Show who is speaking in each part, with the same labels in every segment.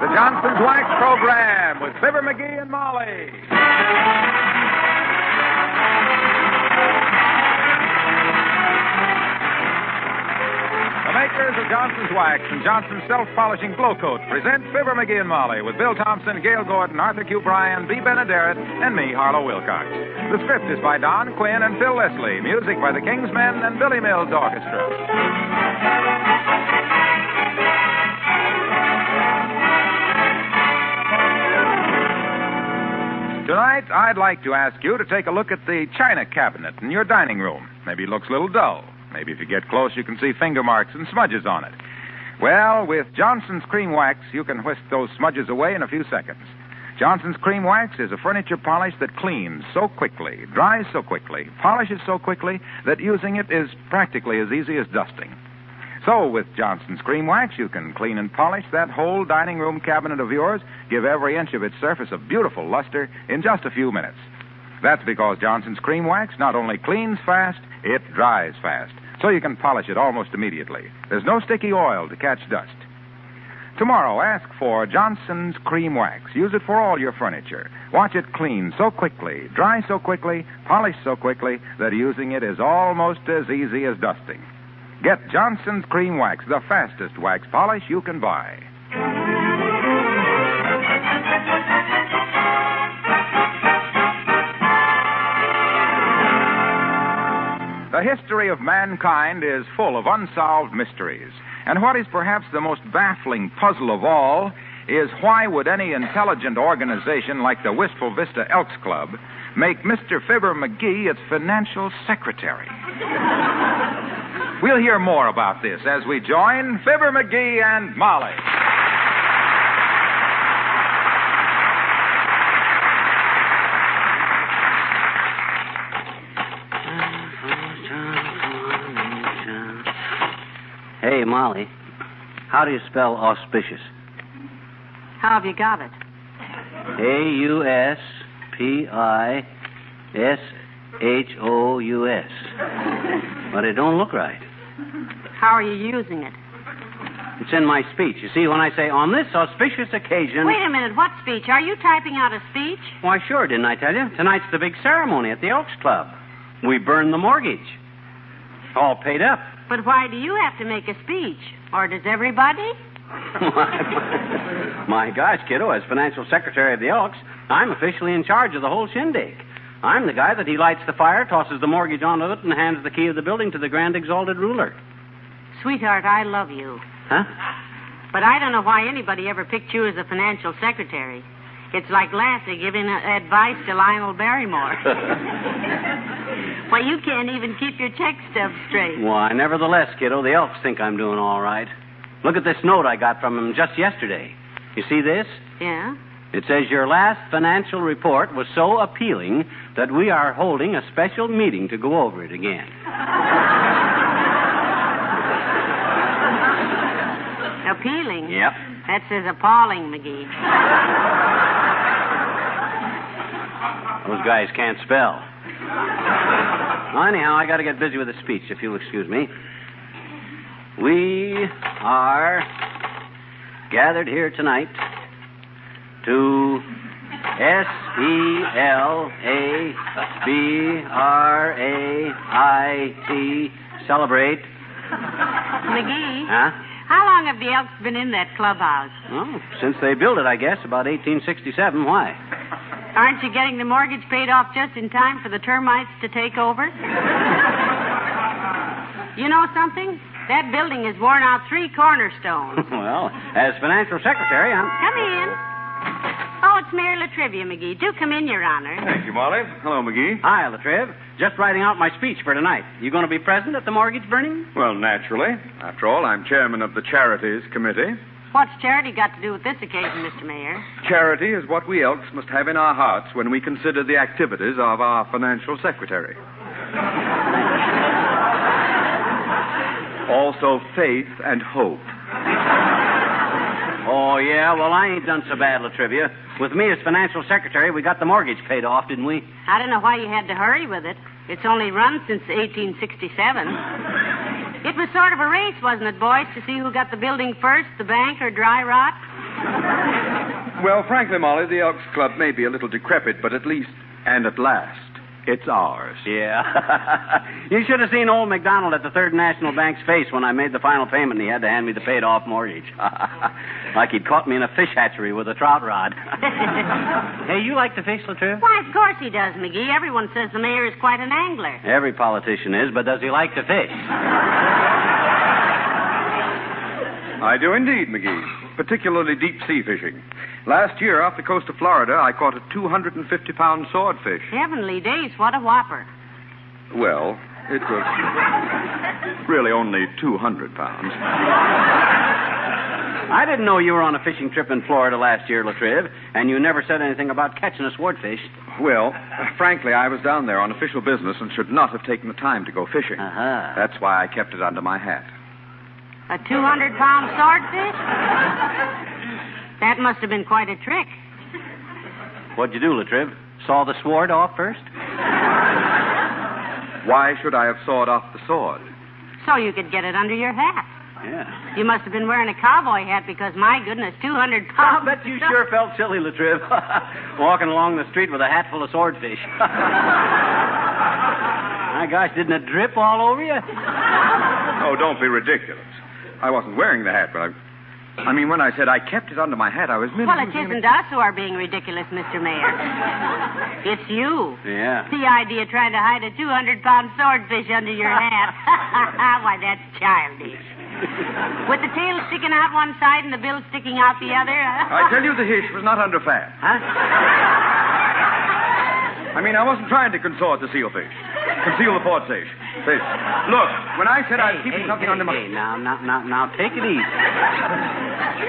Speaker 1: the Johnson's Wax Program with Fibber McGee and Molly. The makers of Johnson's Wax and Johnson's Self-Polishing Glow Coat present Fibber McGee and Molly with Bill Thompson, Gail Gordon, Arthur Q. Bryan, B. Benaderet, and me, Harlow Wilcox. The script is by Don Quinn and Phil Leslie. Music by the Kingsmen and Billy Mills Orchestra. Tonight, I'd like to ask you to take a look at the china cabinet in your dining room. Maybe it looks a little dull. Maybe if you get close, you can see finger marks and smudges on it. Well, with Johnson's Cream Wax, you can whisk those smudges away in a few seconds. Johnson's Cream Wax is a furniture polish that cleans so quickly, dries so quickly, polishes so quickly that using it is practically as easy as dusting. So, with Johnson's Cream Wax, you can clean and polish that whole dining room cabinet of yours, give every inch of its surface a beautiful luster in just a few minutes. That's because Johnson's Cream Wax not only cleans fast, it dries fast, so you can polish it almost immediately. There's no sticky oil to catch dust. Tomorrow, ask for Johnson's Cream Wax. Use it for all your furniture. Watch it clean so quickly, dry so quickly, polish so quickly that using it is almost as easy as dusting. Get Johnson's Cream Wax, the fastest wax polish you can buy. The history of mankind is full of unsolved mysteries. And what is perhaps the most baffling puzzle of all is why would any intelligent organization like the Wistful Vista Elks Club make Mr. Fibber McGee its financial secretary? We'll hear more about this as we join Fibber McGee and Molly.
Speaker 2: Hey, Molly, how do you spell auspicious?
Speaker 3: How have you got it?
Speaker 2: A-U-S-P-I-S-H-O-U-S. But it don't look right.
Speaker 3: How are you using it?
Speaker 2: It's in my speech. You see, when I say, on this auspicious occasion...
Speaker 3: Wait a minute, what speech? Are you typing out a speech?
Speaker 2: Why, sure, didn't I tell you? Tonight's the big ceremony at the Elks Club. We burned the mortgage. All paid up.
Speaker 3: But why do you have to make a speech? Or does everybody?
Speaker 2: My gosh, kiddo, as financial secretary of the Elks, I'm officially in charge of the whole shindig. I'm the guy that he lights the fire, tosses the mortgage onto it, and hands the key of the building to the grand exalted ruler.
Speaker 3: Sweetheart, I love you.
Speaker 2: Huh?
Speaker 3: But I don't know why anybody ever picked you as a financial secretary. It's like Lassie giving advice to Lionel Barrymore. Why, you can't even keep your check stubs straight.
Speaker 2: Why, nevertheless, kiddo, the Elks think I'm doing all right. Look at this note I got from him just yesterday. You see this?
Speaker 3: Yeah?
Speaker 2: It says your last financial report was so appealing that we are holding a special meeting to go over it again.
Speaker 3: Appealing?
Speaker 2: Yep.
Speaker 3: That says appalling, McGee.
Speaker 2: Those guys can't spell. Well, anyhow, I got to get busy with the speech, if you'll excuse me. We are gathered here tonight to celebrate, celebrate.
Speaker 3: McGee?
Speaker 2: Huh?
Speaker 3: How long have the Elks been in that clubhouse?
Speaker 2: Oh, since they built it, I guess, about 1867. Why?
Speaker 3: Aren't you getting the mortgage paid off just in time for the termites to take over? You know something? That building has worn out 3 cornerstones.
Speaker 2: Well, as financial secretary, I'm...
Speaker 3: Come in. Oh, it's Mayor LaTrivia, McGee. Do come in, Your Honor.
Speaker 4: Thank you, Molly. Hello, McGee.
Speaker 2: Hi, LaTriv. Just writing out my speech for tonight. You going to be present at the mortgage burning?
Speaker 4: Well, naturally. After all, I'm chairman of the Charities Committee.
Speaker 3: What's charity got to do with this occasion, Mr. Mayor?
Speaker 4: Charity is what we Elks must have in our hearts when we consider the activities of our financial secretary. Also faith and hope.
Speaker 2: Oh, yeah? Well, I ain't done so bad, LaTrivia. With me as financial secretary, we got the mortgage paid off, didn't we?
Speaker 3: I don't know why you had to hurry with it. It's only run since 1867. It was sort of a race, wasn't it, boys, to see who got the building first, the bank or dry rot?
Speaker 4: Well, frankly, Molly, the Elks Club may be a little decrepit, but at least, and at last, it's ours.
Speaker 2: Yeah. You should have seen old McDonald at the Third National Bank's face when I made the final payment and he had to hand me the paid-off mortgage. Like he'd caught me in a fish hatchery with a trout rod. Hey, you like to fish, LaTrivia?
Speaker 3: Why, of course he does, McGee. Everyone says the mayor is quite an angler.
Speaker 2: Every politician is, but does he like to fish?
Speaker 4: I do indeed, McGee. Particularly deep-sea fishing. Last year, off the coast of Florida, I caught a 250-pound swordfish.
Speaker 3: Heavenly days, what a whopper.
Speaker 4: Well, it was really only 200 pounds.
Speaker 2: I didn't know you were on a fishing trip in Florida last year, LaTrivia, and you never said anything about catching a swordfish.
Speaker 4: Well, frankly, I was down there on official business and should not have taken the time to go fishing.
Speaker 2: Uh-huh.
Speaker 4: That's why I kept it under my hat.
Speaker 3: A 200-pound swordfish? That must have been quite a trick.
Speaker 2: What'd you do, LaTrivia? Saw the sword off first?
Speaker 4: Why should I have sawed off the sword?
Speaker 3: So you could get it under your hat.
Speaker 2: Yeah.
Speaker 3: You must have been wearing a cowboy hat because, my goodness, 200
Speaker 2: I'll
Speaker 3: pounds.
Speaker 2: bet you sure felt silly, LaTrivia. Walking along the street with a hat full of swordfish. My gosh, didn't it drip all over you?
Speaker 4: Oh, don't be ridiculous. I wasn't wearing the hat, but I mean, when I said I kept it under my hat, I was merely...
Speaker 3: Well, it isn't us who are being ridiculous, Mr. Mayor. It's you.
Speaker 2: Yeah.
Speaker 3: The idea of trying to hide a 200-pound swordfish under your hat. Why, that's childish. With the tail sticking out one side and the bill sticking out the other.
Speaker 4: I tell you, the hish was not under fat.
Speaker 2: Huh?
Speaker 4: I mean, I wasn't trying to consort the sealfish. Conceal the port fish. Look, when I said I was keeping something under my...
Speaker 2: Hey, now, take it easy.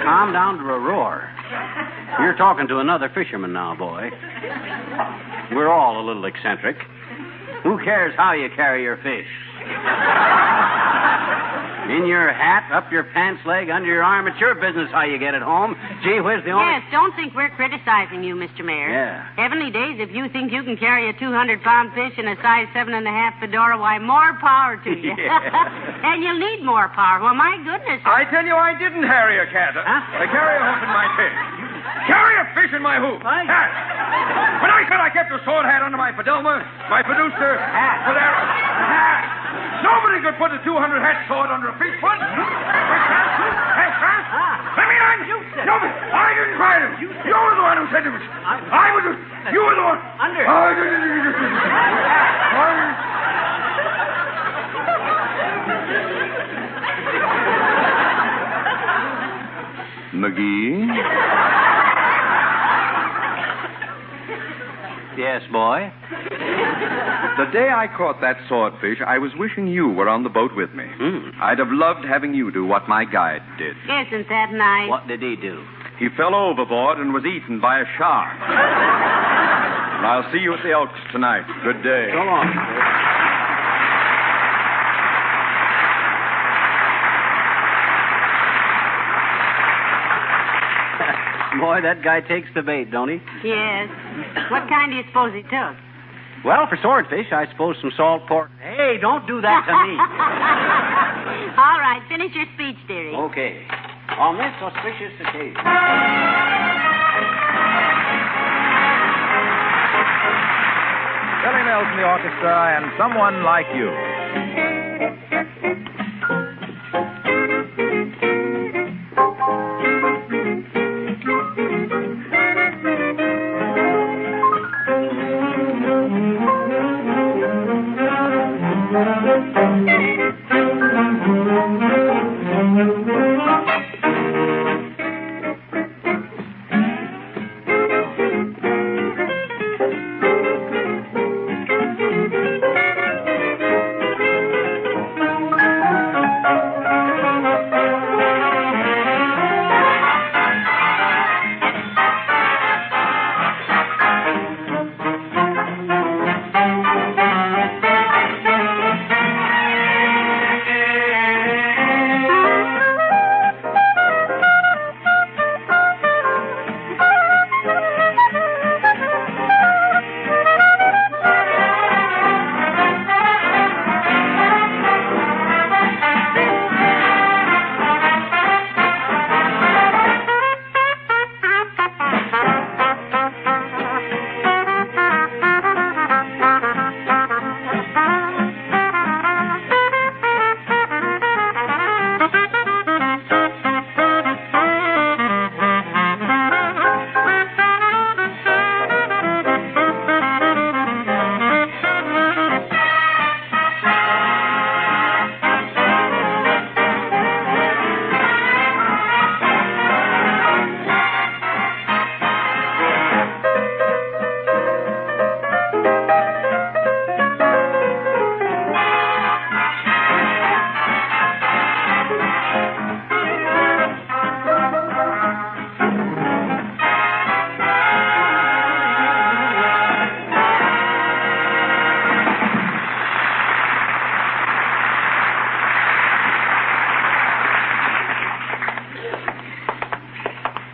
Speaker 2: Calm down to a roar. You're talking to another fisherman now, boy. We're all a little eccentric. Who cares how you carry your fish? In your hat, up your pants leg, under your arm. It's your business how you get it home. Gee whiz, the only...
Speaker 3: Yes, don't think we're criticizing you, Mr. Mayor.
Speaker 2: Yeah.
Speaker 3: Heavenly days, if you think you can carry a 200-pound fish in a size 7.5 fedora, why, more power to you.
Speaker 2: Yeah.
Speaker 3: And you'll need more power. Well, my goodness.
Speaker 4: I tell you, I didn't harry a cat.
Speaker 2: Huh?
Speaker 4: I carry a hook in my fish. Carry a fish in my hoop.
Speaker 2: What?
Speaker 4: Hat. When I said I kept a sword hat under my Fidelma, my producer...
Speaker 2: Hat.
Speaker 4: Hat. Nobody could put a 200-hat sword under a fish foot. I mean, nobody. I didn't try to. You were the one who said it was. I was. You were the one.
Speaker 2: Under.
Speaker 4: McGee?
Speaker 2: Yes, boy?
Speaker 4: The day I caught that swordfish, I was wishing you were on the boat with me. I'd have loved having you do what my guide did.
Speaker 3: Isn't that nice?
Speaker 2: What did he do?
Speaker 4: He fell overboard and was eaten by a shark. And I'll see you at the Elks tonight. Good day.
Speaker 2: So long. Boy, that guy takes the bait, don't he?
Speaker 3: Yes. What kind do you suppose he took?
Speaker 2: Well, for swordfish, I suppose some salt pork. Hey, don't do that to me.
Speaker 3: All right, finish your speech, dearie.
Speaker 2: Okay. On this auspicious occasion.
Speaker 1: Billy Mills in the orchestra and Someone Like You.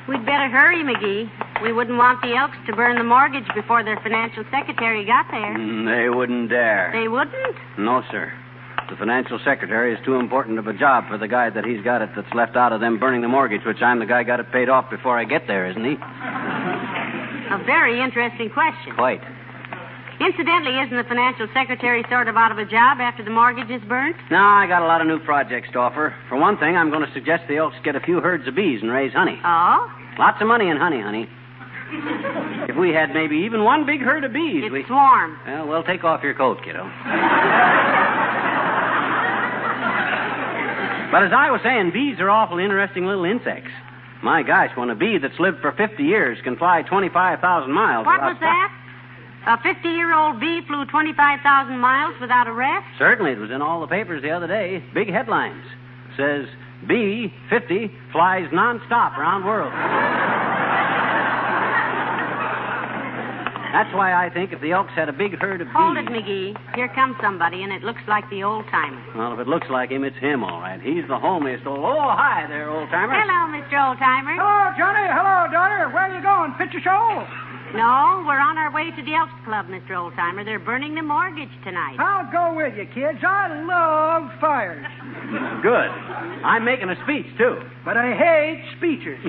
Speaker 3: We'd better hurry, McGee. We wouldn't want the Elks to burn the mortgage before their financial secretary got there.
Speaker 2: They wouldn't dare.
Speaker 3: They wouldn't?
Speaker 2: No, sir. The financial secretary is too important of a job for the guy that he's got it that's left out of them burning the mortgage, which I'm the guy got it paid off before I get there, isn't he?
Speaker 3: A very interesting question.
Speaker 2: Quite.
Speaker 3: Incidentally, isn't the financial secretary sort of out of a job after the mortgage is burnt?
Speaker 2: No, I got a lot of new projects to offer. For one thing, I'm going to suggest the Elks get a few herds of bees and raise honey.
Speaker 3: Oh?
Speaker 2: Lots of money in honey. If we had maybe even one big herd of bees,
Speaker 3: It's warm.
Speaker 2: Well, we'll take off your coat, kiddo. But as I was saying, bees are awful interesting little insects. My gosh, when a bee that's lived for 50 years can fly 25,000 miles...
Speaker 3: What was that? A 50-year-old bee flew 25,000 miles without a rest?
Speaker 2: Certainly. It was in all the papers the other day. Big headlines. Says, bee, 50, flies nonstop around world. That's why I think if the Elks had a big herd of bees...
Speaker 3: Hold it, McGee. Here comes somebody, and it looks like the Oldtimer.
Speaker 2: Well, if it looks like him, it's him, all right. He's the homeliest old... Oh, hi there, Oldtimer.
Speaker 3: Hello, Mr. Oldtimer.
Speaker 5: Hello, Johnny. Hello, daughter. Where are you going? Picture show?
Speaker 3: No, we're on our way to the Elks Club, Mr. Oldtimer. They're burning the mortgage tonight.
Speaker 5: I'll go with you, kids. I love fires.
Speaker 2: Good. I'm making a speech, too.
Speaker 5: But I hate speeches.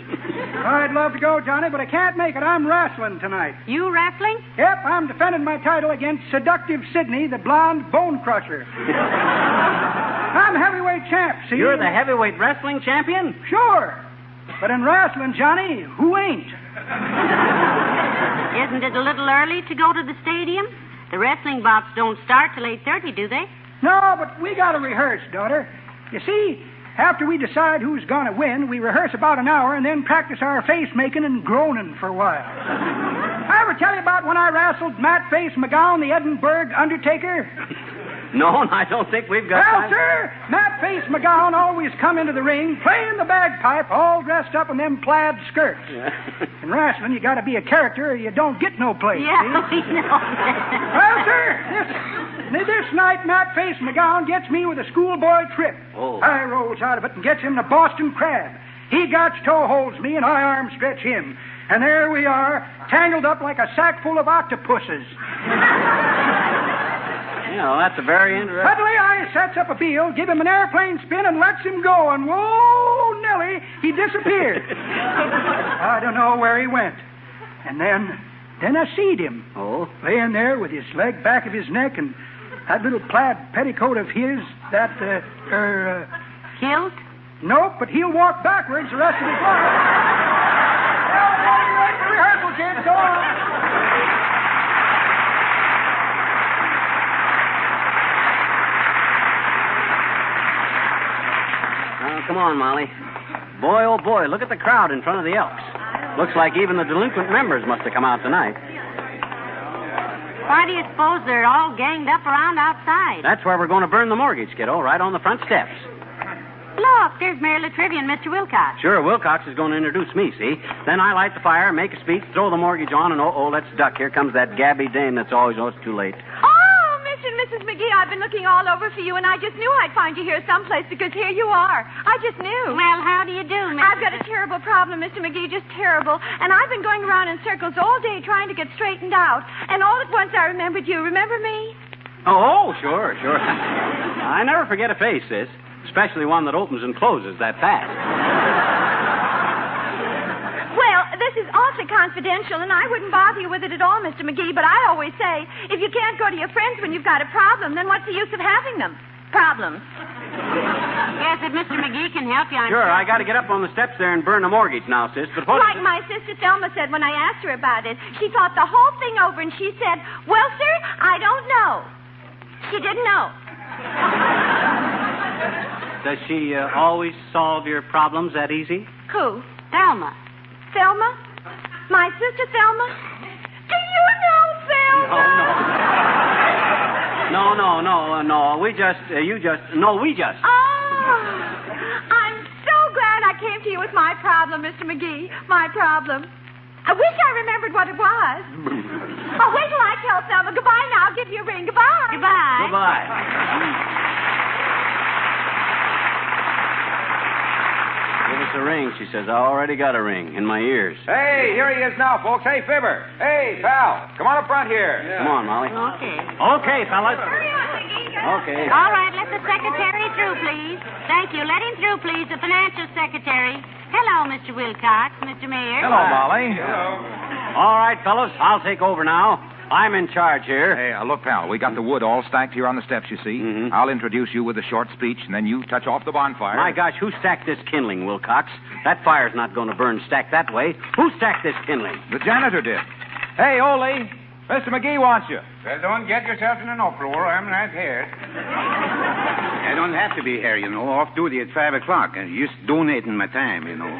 Speaker 5: I'd love to go, Johnny, but I can't make it. I'm wrestling tonight.
Speaker 3: You wrestling?
Speaker 5: Yep, I'm defending my title against Seductive Sydney, the blonde bone crusher. I'm heavyweight champ, see?
Speaker 2: You're the heavyweight wrestling champion?
Speaker 5: Sure. But in wrestling, Johnny, who ain't?
Speaker 3: Isn't it a little early to go to the stadium? The wrestling bouts don't start till 8:30, do they?
Speaker 5: No, but we got to rehearse, daughter. You see, after we decide who's going to win, we rehearse about an hour and then practice our face-making and groaning for a while. I ever tell you about when I wrestled Matt Face McGowan, the Edinburgh Undertaker?
Speaker 2: No, I don't think we've got
Speaker 5: Well,
Speaker 2: time.
Speaker 5: sir, Matt Face McGowan always come into the ring playing the bagpipe, all dressed up in them plaid skirts.
Speaker 2: Yeah.
Speaker 5: In wrestling, you got to be a character or you don't get no place.
Speaker 3: Yeah,
Speaker 5: see?
Speaker 3: we know.
Speaker 5: Well, sir, this night, Matt Face McGowan gets me with a schoolboy trip.
Speaker 2: Oh.
Speaker 5: I rolls out of it and gets him the Boston Crab. He gots toe holds me, and I arm stretch him. And there we are, tangled up like a sack full of octopuses.
Speaker 2: You know, that's a very interesting...
Speaker 5: Suddenly, I sets up a field, give him an airplane spin, and lets him go. And whoa, Nellie, he disappeared. I don't know where he went. And then I seed him.
Speaker 2: Oh?
Speaker 5: Laying there with his leg back of his neck and that little plaid petticoat of his,
Speaker 3: Kilt?
Speaker 5: Nope, but he'll walk backwards the rest of his life. Well, wait for rehearsal, kids. Go on.
Speaker 2: Come on, Molly. Boy, oh boy, look at the crowd in front of the Elks. Looks like even the delinquent members must have come out tonight.
Speaker 3: Why do you suppose they're all ganged up around outside?
Speaker 2: That's where we're going to burn the mortgage, kiddo, right on the front steps.
Speaker 3: Look, there's Mary LaTrivia and Mr. Wilcox.
Speaker 2: Sure, Wilcox is going to introduce me, see? Then I light the fire, make a speech, throw the mortgage on, and let's duck. Here comes that gabby dame that's always, it's too late.
Speaker 6: Oh, Mr. and Mrs. McGee, I've been looking all over for you, and I just knew I'd find you here someplace because here you are. I just knew.
Speaker 3: Well, how do you do, Miss?
Speaker 6: I've got a terrible problem, Mr. McGee, just terrible. And I've been going around in circles all day trying to get straightened out. And all at once I remembered you. Remember me?
Speaker 2: Oh, sure. I never forget a face, sis. Especially one that opens and closes that fast.
Speaker 6: Well, this is awfully confidential, and I wouldn't bother you with it at all, Mr. McGee, but I always say, if you can't go to your friends when you've got a problem, then what's the use of having them? Problems.
Speaker 3: Yes, if Mr. McGee can help you, I'm
Speaker 2: Sure, I got to get up on the steps there and burn the mortgage now, sis. But what...
Speaker 6: Like my sister Thelma said when I asked her about it. She thought the whole thing over, and she said, well, sir, I don't know. She didn't know.
Speaker 2: Does she always solve your problems that easy?
Speaker 6: Who?
Speaker 3: Thelma.
Speaker 6: Thelma? My sister Thelma? Do you know Thelma?
Speaker 2: No. We just...
Speaker 6: Oh, I'm so glad I came to you with my problem, Mr. McGee. My problem. I wish I remembered what it was. Oh, wait till I tell Thelma. Goodbye now. I'll give you a ring. Goodbye.
Speaker 2: Give us a ring, she says. I already got a ring in my ears.
Speaker 1: Hey, here he is now, folks. Hey, Fibber. Hey, pal. Come on up front here.
Speaker 2: Yeah. Come on, Molly.
Speaker 3: Okay.
Speaker 2: Okay, fellas. Okay.
Speaker 3: All right, let the secretary through, please. Thank you. Let him through, please. The financial secretary. Hello, Mr. Wilcox, Mr. Mayor.
Speaker 1: Hello, Molly.
Speaker 2: All right, fellas. I'll take over now. I'm in charge here.
Speaker 1: Hey, look, pal, we got the wood all stacked here on the steps, you see.
Speaker 2: Mm-hmm.
Speaker 1: I'll introduce you with a short speech, and then you touch off the bonfire.
Speaker 2: My gosh, who stacked this kindling, Wilcox? That fire's not going to burn stacked that way. Who stacked this kindling?
Speaker 1: The janitor did. Hey, Ole, Mr. McGee wants you.
Speaker 7: Well, don't get yourself in an uproar. I'm not here. I don't have to be here, you know. Off duty at 5 o'clock. I'm just donating my time, you know.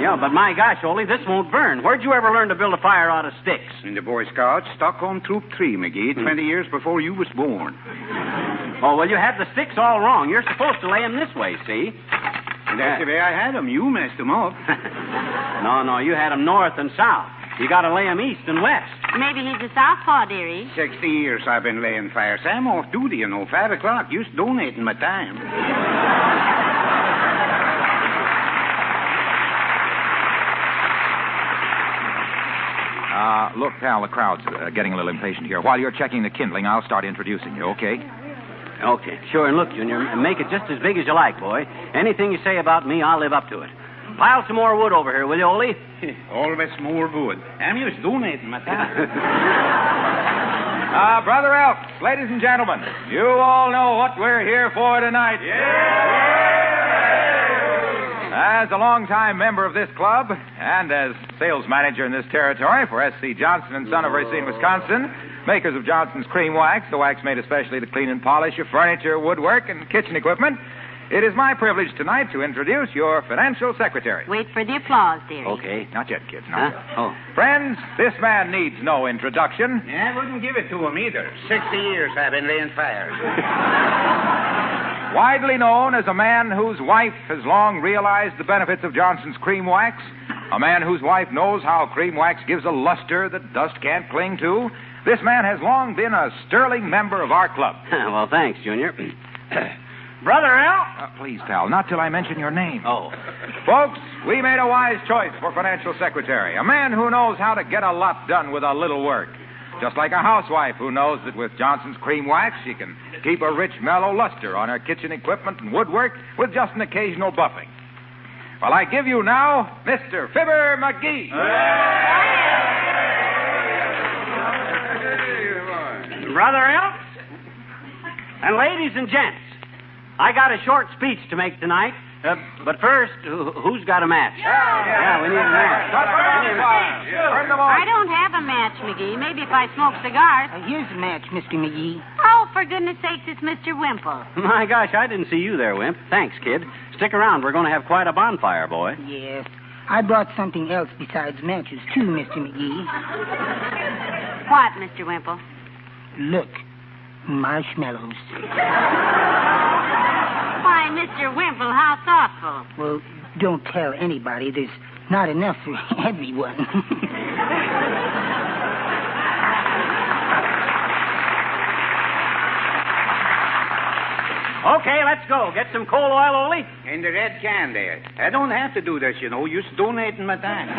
Speaker 2: Yeah, but my gosh, Ole, this won't burn. Where'd you ever learn to build a fire out of sticks?
Speaker 7: In the Boy Scouts, Stockholm Troop 3, McGee, 20 years before you was born.
Speaker 2: Oh, well, you had the sticks all wrong. You're supposed to lay them this way, see?
Speaker 7: And that's the way I had them. You messed them up.
Speaker 2: No, you had them north and south. You got to lay them east and west.
Speaker 3: Maybe he's a southpaw, dearie.
Speaker 7: 60 years I've been laying fires. I'm off duty, you know. 5 o'clock. Just donating my time.
Speaker 1: Look, pal, the crowd's getting a little impatient here. While you're checking the kindling, I'll start introducing you, okay?
Speaker 2: Okay, sure. And look, Junior, make it just as big as you like, boy. Anything you say about me, I'll live up to it. Pile some more wood over here, will you, Ole?
Speaker 7: Always more wood. I'm just donating my time.
Speaker 1: Brother Elks, ladies and gentlemen, you all know what we're here for tonight. Yeah! As a longtime member of this club and as sales manager in this territory for S.C. Johnson and Son of Racine, Wisconsin, makers of Johnson's Cream Wax, the wax made especially to clean and polish your furniture, woodwork, and kitchen equipment, it is my privilege tonight to introduce your financial secretary.
Speaker 3: Wait for the applause, dearie.
Speaker 2: Okay.
Speaker 1: Not yet, kids, not yet.
Speaker 2: Oh.
Speaker 1: Friends, this man needs no introduction.
Speaker 7: Yeah, I wouldn't give it to him either. 60 years I've been laying fires.
Speaker 1: Widely known as a man whose wife has long realized the benefits of Johnson's Cream Wax, a man whose wife knows how cream wax gives a luster that dust can't cling to, this man has long been a sterling member of our club.
Speaker 2: Well, thanks, Junior. Brother Al?
Speaker 1: Please, pal, not till I mention your name.
Speaker 2: Oh.
Speaker 1: Folks, we made a wise choice for financial secretary, a man who knows how to get a lot done with a little work. Just like a housewife who knows that with Johnson's Cream Wax, she can keep a rich, mellow luster on her kitchen equipment and woodwork with just an occasional buffing. Well, I give you now Mr. Fibber McGee.
Speaker 2: Brother Elks, and ladies and gents, I got a short speech to make tonight. But first, who's got a match? Yeah, we need a match.
Speaker 3: I don't have a match, McGee. Maybe if I smoke cigars.
Speaker 8: Here's a match, Mr. McGee.
Speaker 3: Oh, for goodness sakes, it's Mr. Wimple.
Speaker 2: My gosh, I didn't see you there, Wimp. Thanks, kid. Stick around. We're going to have quite a bonfire, boy.
Speaker 8: Yes. I brought something else besides matches, too, Mr. McGee.
Speaker 3: What, Mr. Wimple?
Speaker 8: Look, marshmallows.
Speaker 3: Why, Mr. Wimple, how thoughtful.
Speaker 8: Well, don't tell anybody. There's not enough for everyone.
Speaker 2: Okay, let's go. Get some coal oil, Ole.
Speaker 7: In the red can there. I don't have to do this, you know. Just donating my time.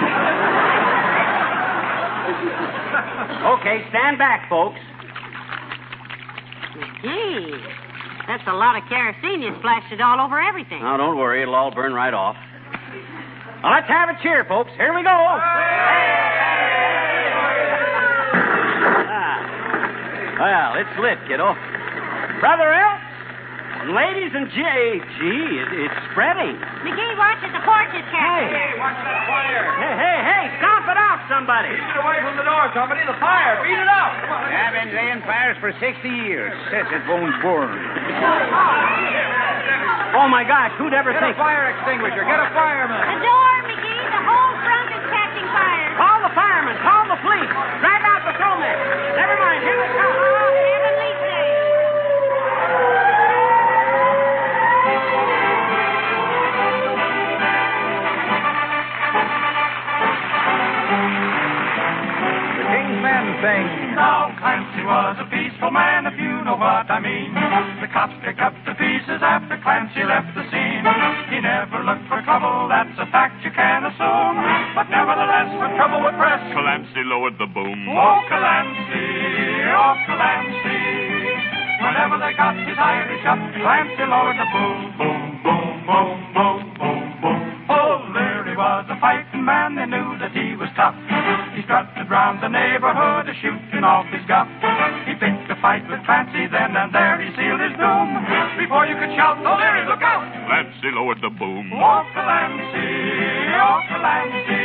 Speaker 2: Okay, stand back, folks.
Speaker 3: Gee, that's a lot of kerosene. You splashed it all over everything.
Speaker 2: Oh, don't worry. It'll all burn right off. Well, let's have a cheer, folks. Here we go. Well, it's lit, kiddo. Brother Elk, ladies and gee, it's spreading.
Speaker 3: McGee, watch it. The porch is catching.
Speaker 1: Hey, watch that fire.
Speaker 2: Hey, stomp it out, somebody.
Speaker 1: Beat it away from the door, somebody. The fire. Beat it out. Come on.
Speaker 7: I've been laying fires for 60 years. Says it won't burn.
Speaker 2: Oh, my gosh, who'd ever
Speaker 1: Get
Speaker 2: think...
Speaker 1: a fire extinguisher. Get a fireman.
Speaker 3: The door, McGee. The whole front is catching fire.
Speaker 2: Call the firemen. Call the police. Drag out the snowman. Never mind. Here we come.
Speaker 3: Heavenly day.
Speaker 1: The King's Men sing.
Speaker 9: Now Clancy was a peaceful man, if you know what I mean. The cops picked up the pieces after Clancy left the scene. He never looked for trouble, that's a fact you can assume. But nevertheless, when trouble would press,
Speaker 10: Clancy lowered the boom.
Speaker 9: oh, Clancy, oh, Clancy. Whenever they got his Irish up, Clancy lowered the boom, boom, boom, boom, boom, boom, boom. Oh, there he was, a fighting man, they knew that he was tough. He strutted round the neighborhood, shooting off his guff. He picked a fight with Clancy, then and there he sealed his doom. Before you could shout, O'Leary, look out!
Speaker 10: Clancy lowered the boom.
Speaker 9: Oh, Clancy, oh, Clancy.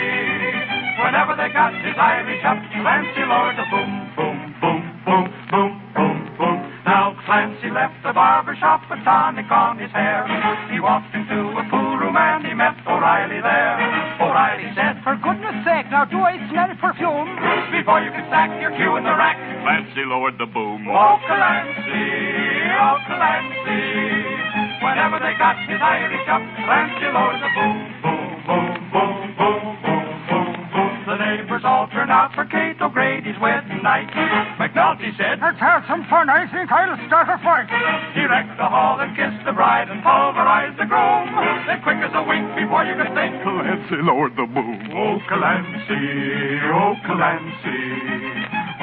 Speaker 9: Whenever they got his Irish up, Clancy lowered the boom, boom, boom, boom, boom, boom, boom. Now Clancy left the barber shop with tonic on his hair. He walked into a pool room and he met O'Reilly there. O'Reilly said,
Speaker 5: For goodness sake, now do I smell perfume?
Speaker 9: before you could stack your cue in the rack.
Speaker 10: Clancy lowered the boom.
Speaker 9: Oh, Clancy, oh, Clancy. Whenever they got his Irish up, Clancy lowered the boom, boom, boom, boom, boom, boom, boom, boom. The neighbors all turned out for Kate O'Grady's wedding night. McNulty said,
Speaker 5: Let's have some fun. I think I'll start a fight.
Speaker 9: he wrecked the hall and kissed the bride and pulverized the groom. Then quick as a wink before you could think,
Speaker 10: Clancy lowered the boom.
Speaker 9: oh, Clancy, oh, Clancy.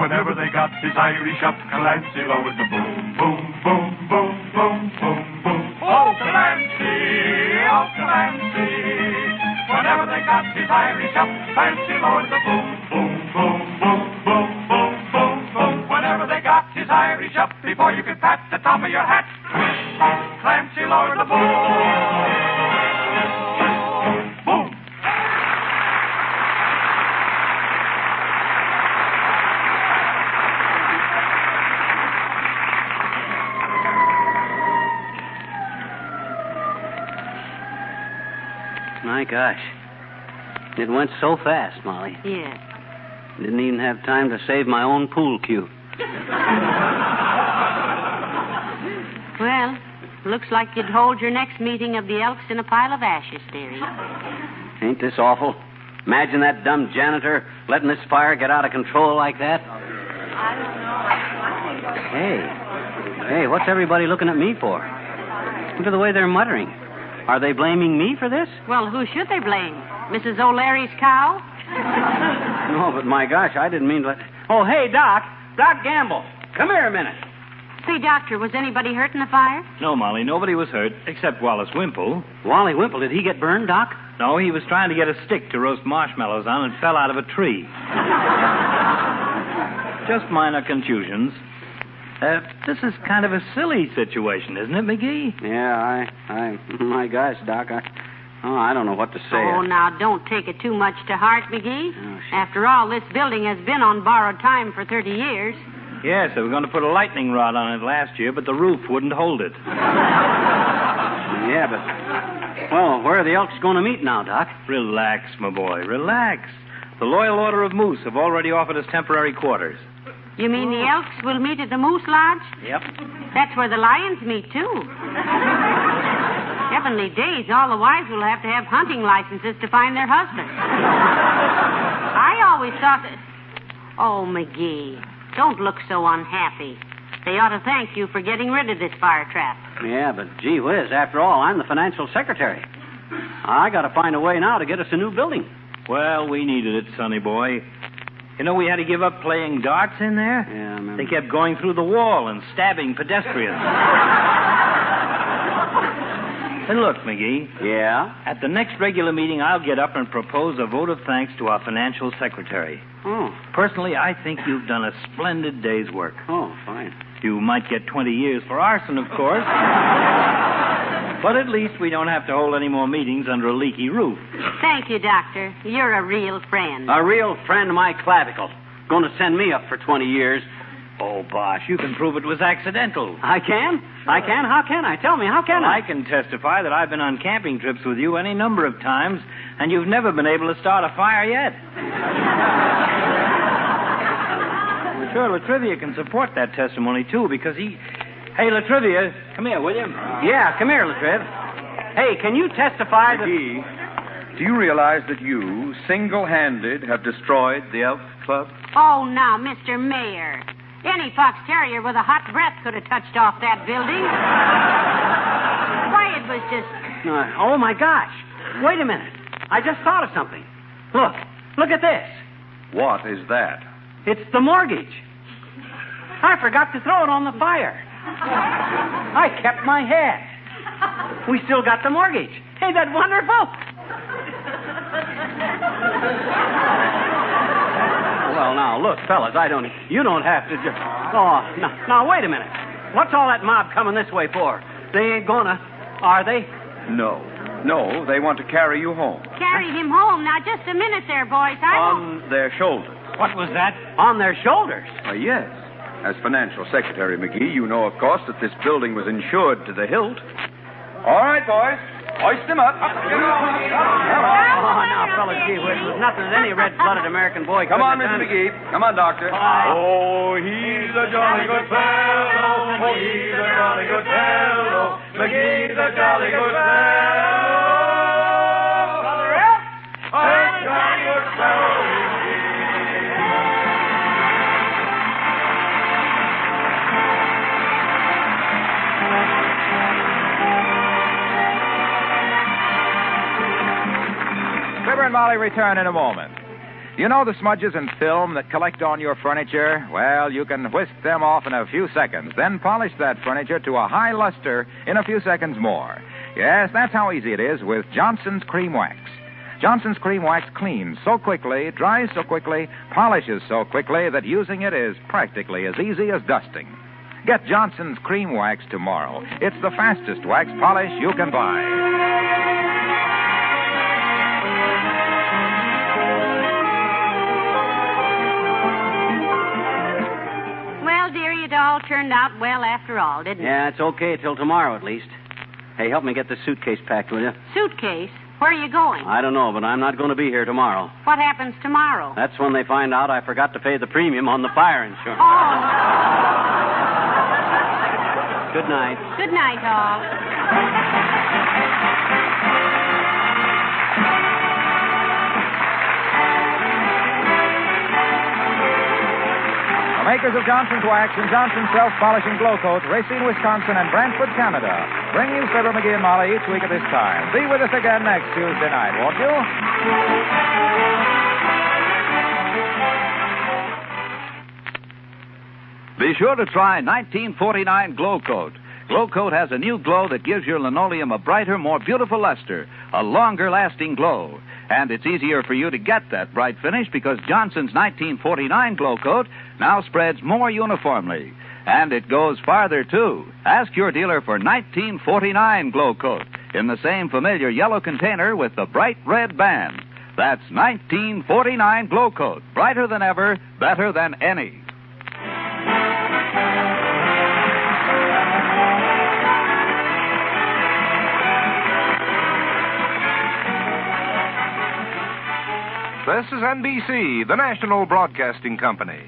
Speaker 9: Whenever they got his Irish up, Clancy lowered the boom, boom, boom, boom, boom, boom, boom. Oh, Clancy, oh, Clancy. Whenever they got his Irish up, Clancy lowered the boom, boom, boom, boom, boom, boom, boom, boom. Whenever they got his Irish up, before you could pat the top of your hat, Clancy lowered the boom. Boom.
Speaker 2: My gosh. It went so fast, Molly.
Speaker 3: Yeah.
Speaker 2: Didn't even have time to save my own pool cue.
Speaker 3: Well, looks like you'd hold your next meeting of the Elks in a pile of ashes, dearie.
Speaker 2: Ain't this awful? Imagine that dumb janitor letting this fire get out of control like that. Hey, what's everybody looking at me for? Look at the way they're muttering. Are they blaming me for this?
Speaker 3: Well, who should they blame? Mrs. O'Leary's cow?
Speaker 2: No, but my gosh, I didn't mean to let... Oh, hey, Doc. Doc Gamble. Come here a minute.
Speaker 3: Say, Doctor, was anybody hurt in the fire?
Speaker 11: No, Molly, nobody was hurt, except Wallace Wimple.
Speaker 2: Wally Wimple, did he get burned, Doc?
Speaker 11: No, he was trying to get a stick to roast marshmallows on and fell out of a tree. Just minor contusions. This is kind of a silly situation, isn't it, McGee?
Speaker 2: Yeah, my gosh, Doc, I don't know what to say.
Speaker 3: Oh, now, don't take it too much to heart, McGee.
Speaker 2: Oh,
Speaker 3: After all, this building has been on borrowed time for 30 years.
Speaker 11: Yes, they were going to put a lightning rod on it last year, but the roof wouldn't hold it.
Speaker 2: Yeah, but... Well, where are the Elks going to meet now, Doc?
Speaker 11: Relax, my boy, relax. The Loyal Order of Moose have already offered us temporary quarters.
Speaker 3: You mean the Elks will meet at the Moose Lodge?
Speaker 11: Yep.
Speaker 3: That's where the lions meet, too. Heavenly days, all the wives will have to have hunting licenses to find their husbands. I always thought that... Oh, McGee, don't look so unhappy. They ought to thank you for getting rid of this fire trap.
Speaker 2: Yeah, but gee whiz, after all, I'm the financial secretary. I got to find a way now to get us a new building.
Speaker 11: Well, we needed it, sonny boy. You know, we had to give up playing darts in there.
Speaker 2: Yeah, I remember.
Speaker 11: They kept going through the wall and stabbing pedestrians. And look, McGee.
Speaker 2: Yeah?
Speaker 11: At the next regular meeting, I'll get up and propose a vote of thanks to our financial secretary.
Speaker 2: Oh.
Speaker 11: Personally, I think you've done a splendid day's work.
Speaker 2: Oh, fine.
Speaker 11: You might get 20 years for arson, of course. But at least we don't have to hold any more meetings under a leaky roof.
Speaker 3: Thank you, Doctor. You're a real friend.
Speaker 2: A real friend of my clavicle. Going to send me up for 20 years.
Speaker 11: Oh, bosh, you can prove it was accidental.
Speaker 2: I can? How can I? Tell me, how can
Speaker 11: I can testify that I've been on camping trips with you any number of times, and you've never been able to start a fire yet. Well, sure, LaTrivia can support that testimony, too, because he... Hey, LaTrivia, come here, will you?
Speaker 2: Yeah, come here, LaTriv. Hey, can you testify that...
Speaker 4: McGee, do you realize that you, single-handed, have destroyed the Elks Club?
Speaker 3: Oh, now, Mr. Mayor. Any fox terrier with a hot breath could have touched off that building. Why, it was just
Speaker 2: Oh, my gosh. Wait a minute. I just thought of something. Look at this.
Speaker 4: What is that?
Speaker 2: It's the mortgage. I forgot to throw it on the fire. I kept my hat. We still got the mortgage. Ain't that wonderful? Well, now, look, fellas, you don't have to just... Oh, now, wait a minute. What's all that mob coming this way for? They ain't gonna, are they?
Speaker 4: No, they want to carry you home.
Speaker 3: Carry him home. Now, just a minute there, boys.
Speaker 4: On their shoulders.
Speaker 2: What was that? On their shoulders?
Speaker 4: Yes. As Financial Secretary McGee, you know, of course, that this building was insured to the hilt. All right, boys. Hoist him up.
Speaker 2: Oh, now, fellas, gee whiz, there's nothing that any red-blooded American boy
Speaker 4: Come on,
Speaker 2: couldn't
Speaker 4: Mr.
Speaker 2: have done.
Speaker 4: McGee. Come on, Doctor.
Speaker 9: Oh, he's a jolly good fellow. Oh, he's a jolly good fellow. McGee's a jolly good fellow. Brother Elks, a jolly good fellow.
Speaker 1: Fibber and Molly return in a moment. You know the smudges and film that collect on your furniture? Well, you can whisk them off in a few seconds, then polish that furniture to a high luster in a few seconds more. Yes, that's how easy it is with Johnson's Cream Wax. Johnson's Cream Wax cleans so quickly, dries so quickly, polishes so quickly that using it is practically as easy as dusting. Get Johnson's Cream Wax tomorrow. It's the fastest wax polish you can buy.
Speaker 3: Well, dearie, it all turned out well after all, didn't it?
Speaker 2: Yeah, it's okay till tomorrow at least. Hey, help me get the suitcase packed, will you?
Speaker 3: Suitcase? Where are you going?
Speaker 2: I don't know, but I'm not going to be here tomorrow.
Speaker 3: What happens tomorrow?
Speaker 2: That's when they find out I forgot to pay the premium on the fire insurance.
Speaker 3: Oh.
Speaker 2: Good night.
Speaker 3: Good night, all.
Speaker 1: Makers of Johnson's Wax and Johnson's Self-Polishing Glow Coat, Racine, Wisconsin, and Brantford, Canada, bring you Fibber McGee and Molly each week at this time. Be with us again next Tuesday night, won't you?
Speaker 12: Be sure to try 1949 Glow Coat. Glow Coat has a new glow that gives your linoleum a brighter, more beautiful luster, a longer-lasting glow. And it's easier for you to get that bright finish because Johnson's 1949 Glow Coat now spreads more uniformly. And it goes farther, too. Ask your dealer for 1949 Glow Coat in the same familiar yellow container with the bright red band. That's 1949 Glow Coat. Brighter than ever, better than any.
Speaker 13: This is NBC, the national broadcasting company.